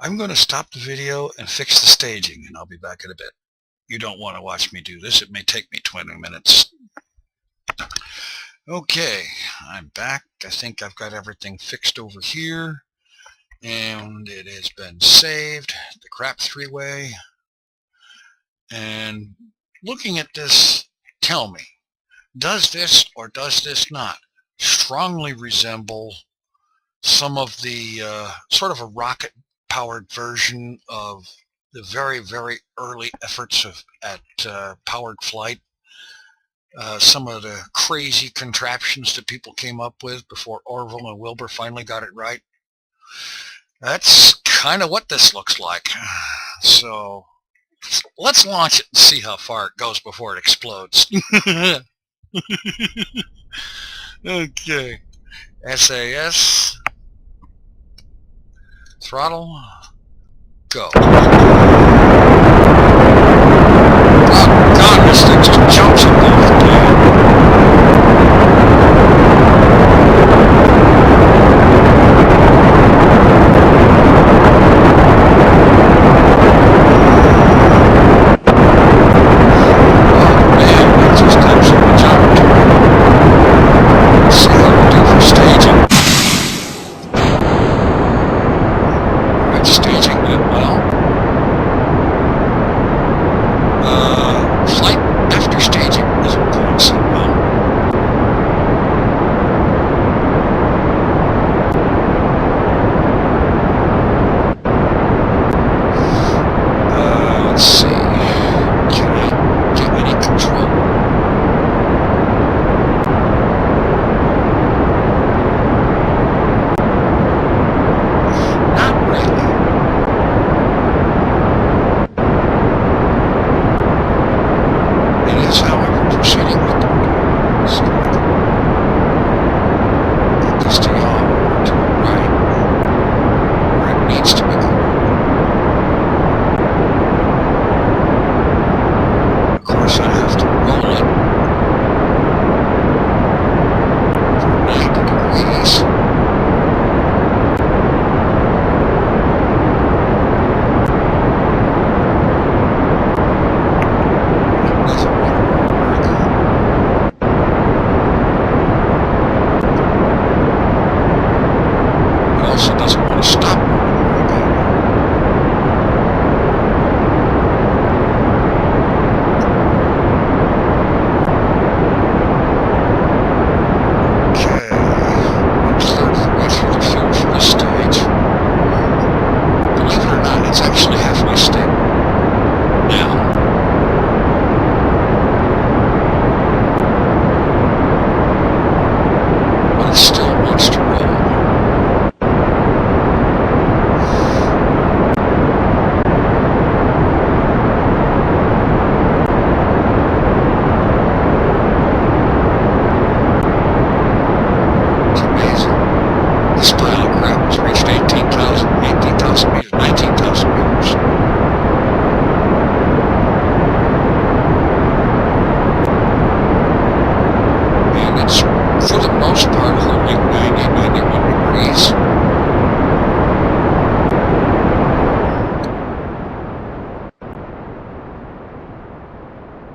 I'm going to stop the video and fix the staging, and I'll be back in a bit. You don't want to watch me do this. It may take me 20 minutes. Okay, I'm back. I think I've got everything fixed over here, and it has been saved, the crap three-way. And looking at this, tell me, does this or does this not strongly resemble some of the sort of a rocket-powered version of the very, very early efforts at powered flight? Some of the crazy contraptions that people came up with before Orville and Wilbur finally got it right. That's kind of what this looks like. So let's launch it and see how far it goes before it explodes. Okay. SAS. Throttle. Go. Oh God, this thing just jumps up off the plane.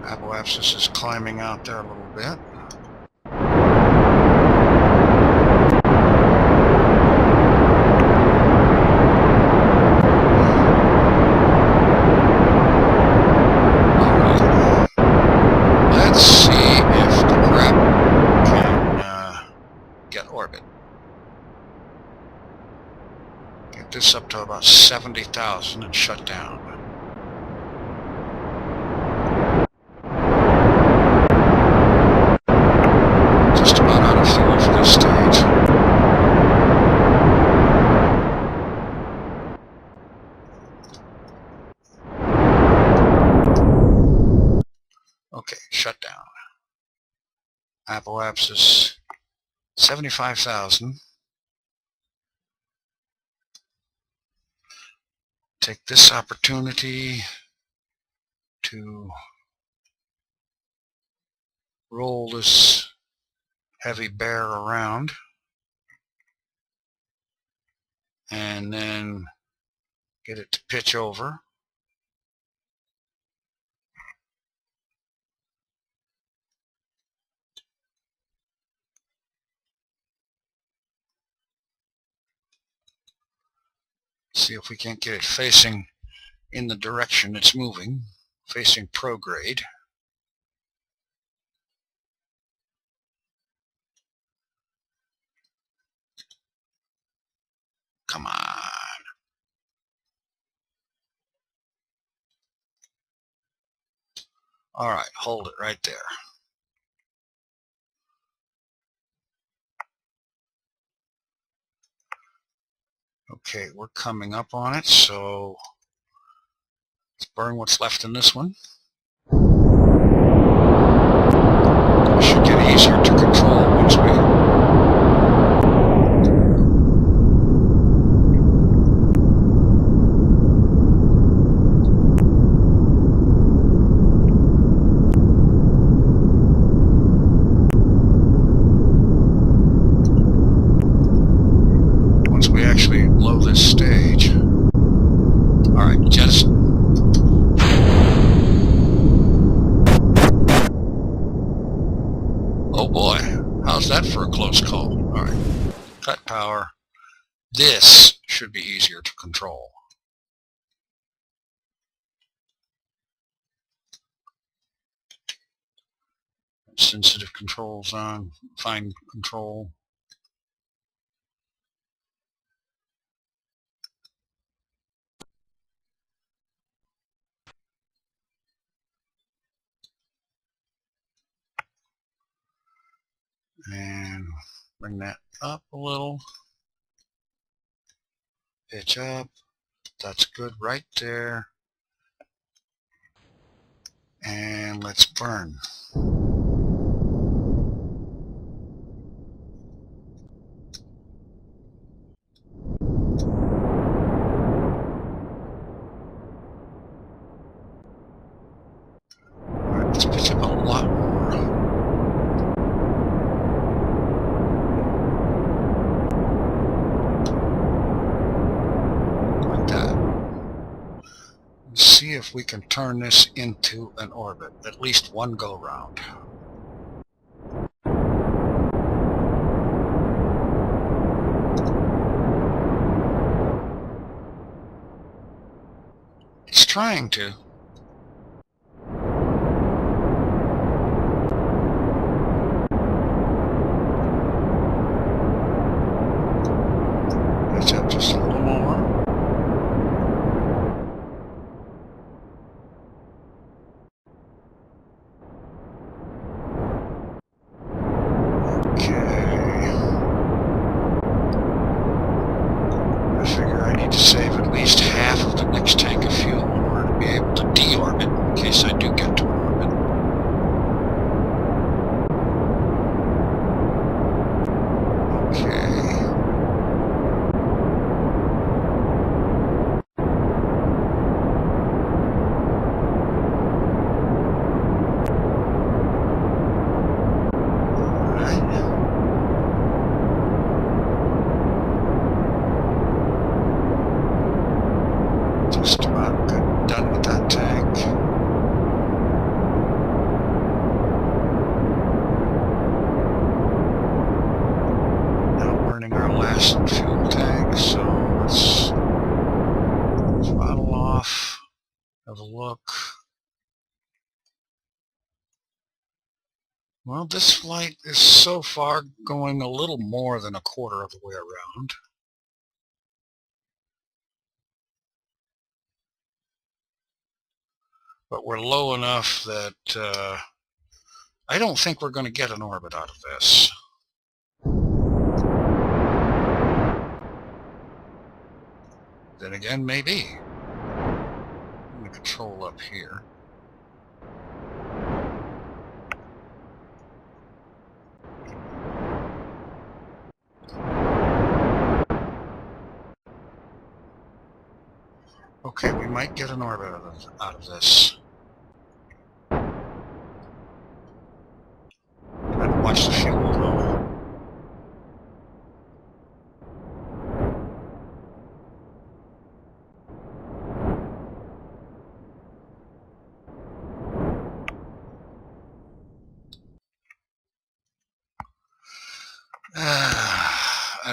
Apoapsis is climbing out there a little bit. Let's see if the crap can get orbit. Get this up to about 70,000 and shut down. Okay, shut down. Apoapsis 75,000. Take this opportunity to roll this heavy bear around and then Get it to pitch over. See if we can't get it facing in the direction it's moving, facing prograde. Come on. All right, hold it right there. Okay, we're coming up on it, so let's burn what's left in this one. It should get easier to control once we actually blow this stage. All right, jettison. Oh boy, how's that for a close call? All right, cut power. This should be easier to control. Sensitive controls on, fine control. And bring that up a little. Pitch up. That's good right there. And let's burn. All right, let's pitch up a lot more. See if we can turn this into an orbit, at least one go-round. It's trying to. Pitch up just a little more. To save at least half of the next tank of fuel in order to be able to deorbit in case I do get to an orbit. Okay. Just about good, done with that tank. Now burning our last fuel tank, so let's throttle off, have a look. Well, this flight is so far going a little more than a quarter of the way around. But we're low enough that I don't think we're going to get an orbit out of this. Then again, maybe. I'm going to control up here. Okay, we might get an orbit out of this. Gotta watch the fuel though.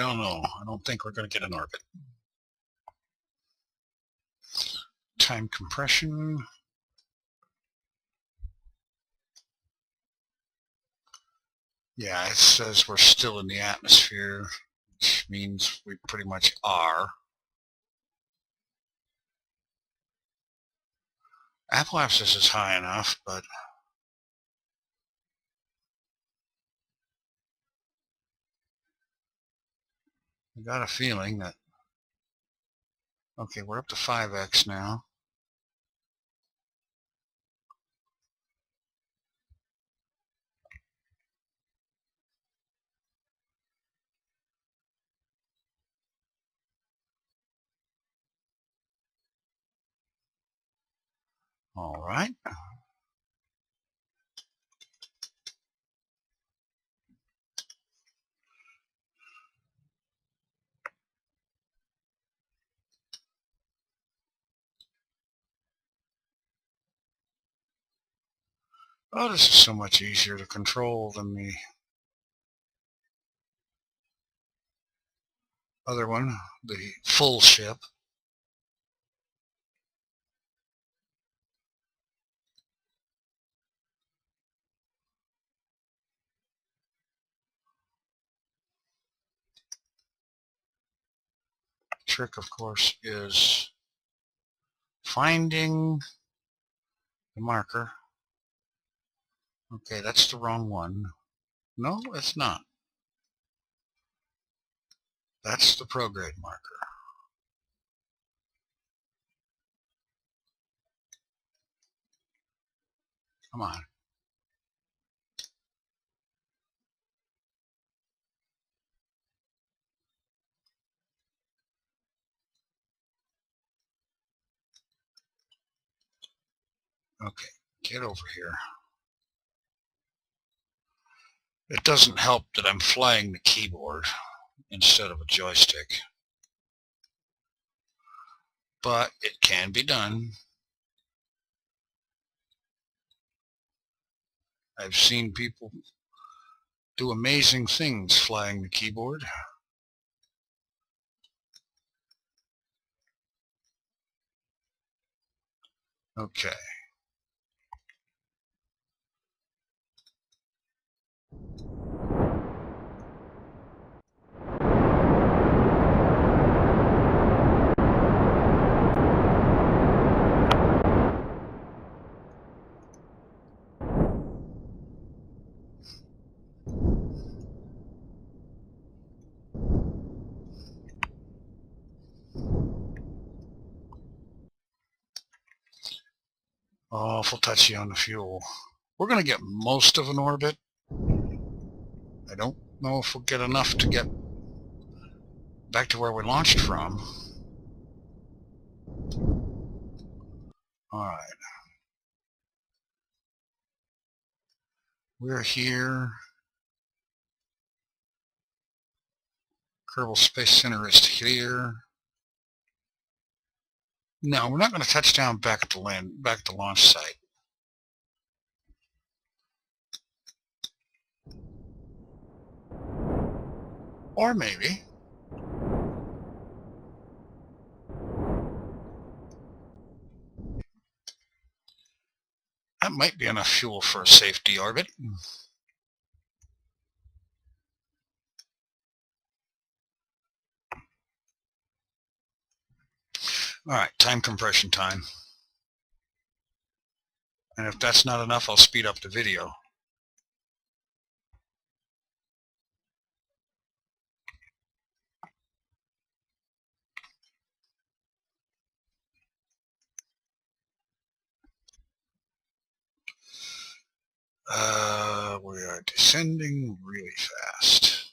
don't know. I don't think we're going to get an orbit. Time compression. Yeah, it says we're still in the atmosphere, which means we pretty much are. Apoapsis is high enough, but I got a feeling that, okay, we're up to 5x now. All right. Oh, this is so much easier to control than the other one, the full ship. Trick, of course, is finding the marker. Okay, that's the wrong one. No, it's not. That's the prograde marker. Come on. Okay, get over here. It doesn't help that I'm flying the keyboard instead of a joystick, but it can be done. I've seen people do amazing things flying the keyboard. Okay. Awful touchy on the fuel. We're going to get most of an orbit. I don't know if we'll get enough to get back to where we launched from. All right. We're here. Kerbal Space Center is here. No, we're not going to touch down back at the launch site. Or maybe. That might be enough fuel for a safe deorbit. All right, time compression time. And if that's not enough, I'll speed up the video. We are descending really fast.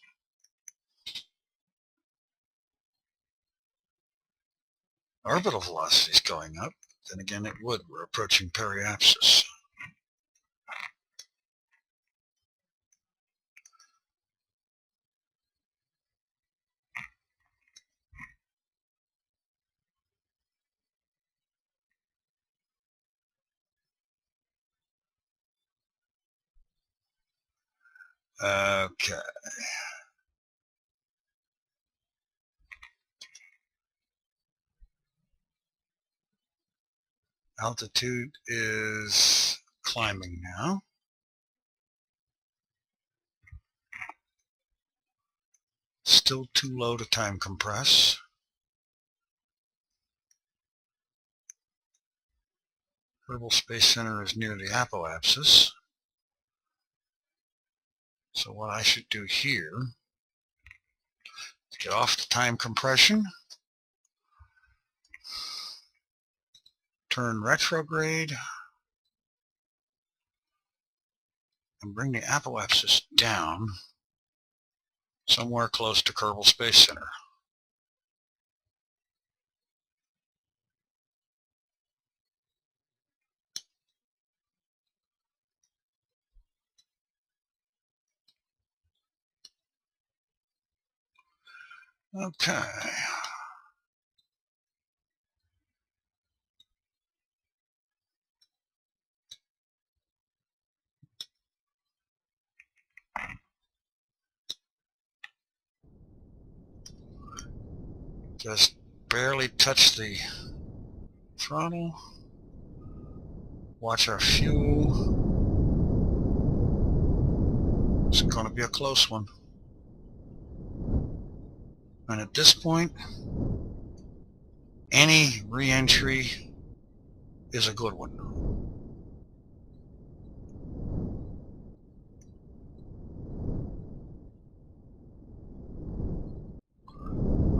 Orbital velocity is going up. Then again, it would. We're approaching periapsis. Okay. Altitude is climbing now. Still too low to time compress. Kerbal Space Center is near the apoapsis. So what I should do here is get off the time compression, turn retrograde, and bring the apoapsis down somewhere close to Kerbal Space Center. Okay. Just barely touch the throttle. Watch our fuel. It's going to be a close one. And at this point, any re-entry is a good one.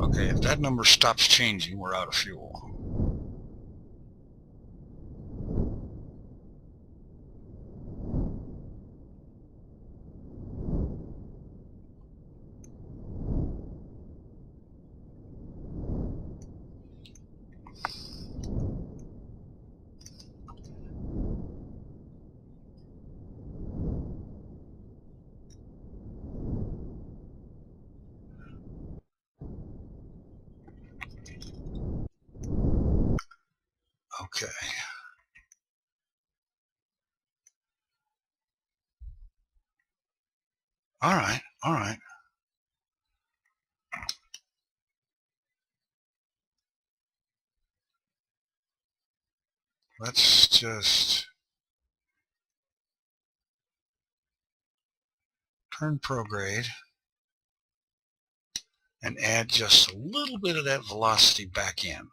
Okay, if that number stops changing, we're out of fuel. Okay. All right, all right. Let's just turn prograde and add just a little bit of that velocity back in.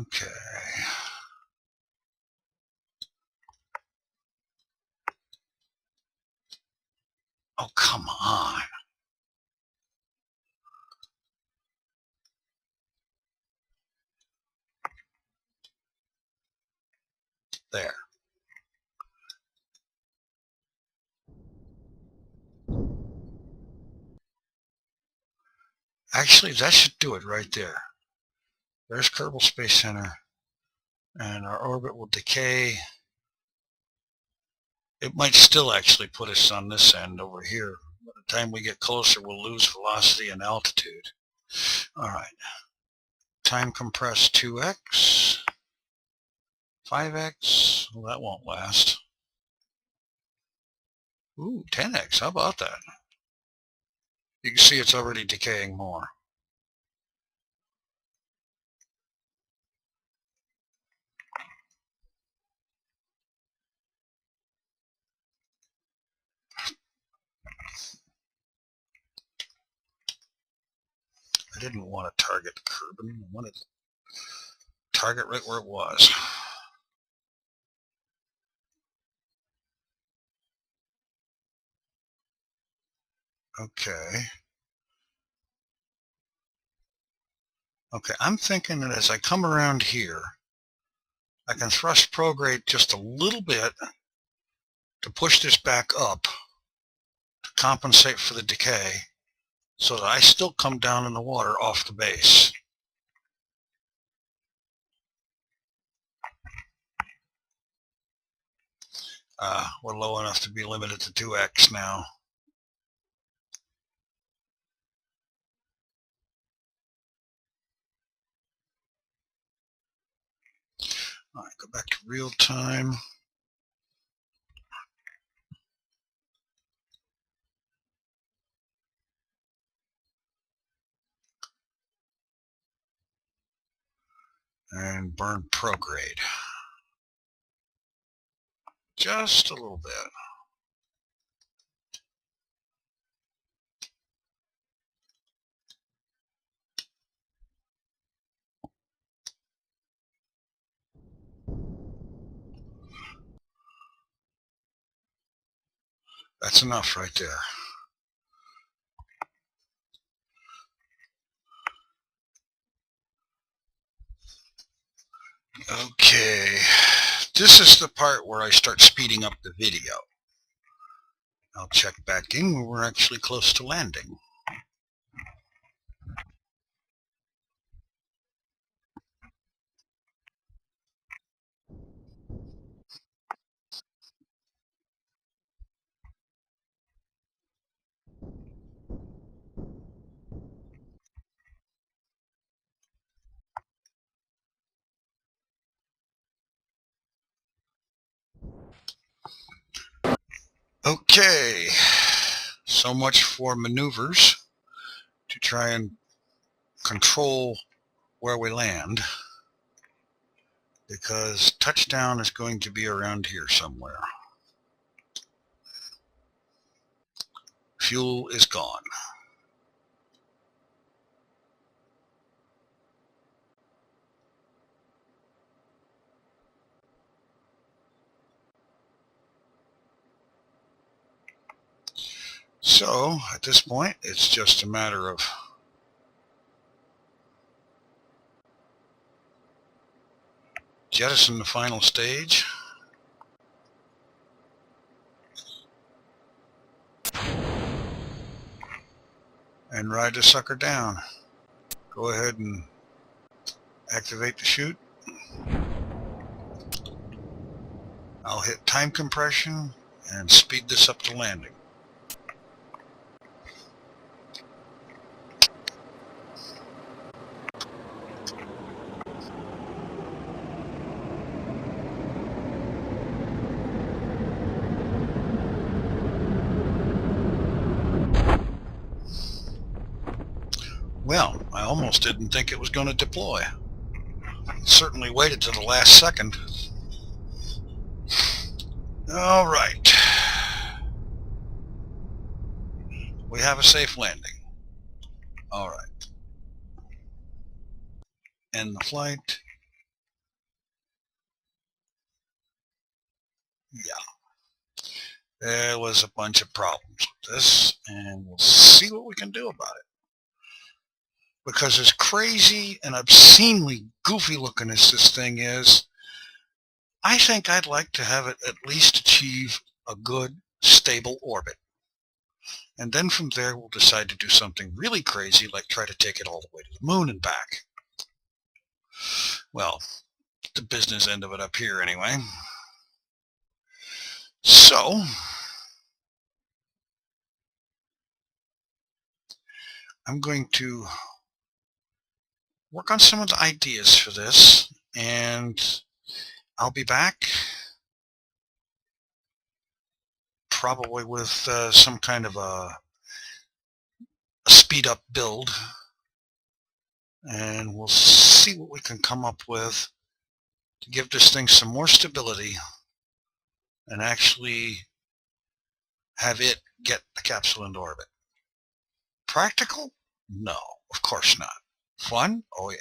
Okay. Oh, come on. There. Actually, that should do it right there. There's Kerbal Space Center, and our orbit will decay. It might still actually put us on this end over here. By the time we get closer, we'll lose velocity and altitude. All right. Time compress 2x, 5x. Well, that won't last. Ooh, 10x. How about that? You can see it's already decaying more. I didn't want to target the Kerbal. I wanted to target right where it was. Okay. Okay, I'm thinking that as I come around here, I can thrust prograde just a little bit to push this back up to compensate for the decay. so that I still come down in the water off the base. We're low enough to be limited to 2x now. All right, go back to real time. And burn prograde. Just a little bit. That's enough right there. Okay, this is the part where I start speeding up the video. I'll check back in when we're actually close to landing. Okay, so much for maneuvers to try and control where we land, because touchdown is going to be around here somewhere. Fuel is gone. So at this point, it's just a matter of jettison the final stage. And ride the sucker down. Go ahead and activate the chute. I'll hit time compression and speed this up to landing. Well, I almost didn't think it was going to deploy. Certainly waited to the last second. All right. We have a safe landing. All right. End the flight. Yeah. There was a bunch of problems with this, and we'll see what we can do about it. Because as crazy and obscenely goofy looking as this thing is, I think I'd like to have it at least achieve a good, stable orbit. And then from there, we'll decide to do something really crazy, like try to take it all the way to the moon and back. Well, the business end of it up here anyway. So, I'm going to work on some of the ideas for this, and I'll be back probably with some kind of a speed up build, and we'll see what we can come up with to give this thing some more stability and actually have it get the capsule into orbit. Practical? No, of course not. Fun? Oh yeah.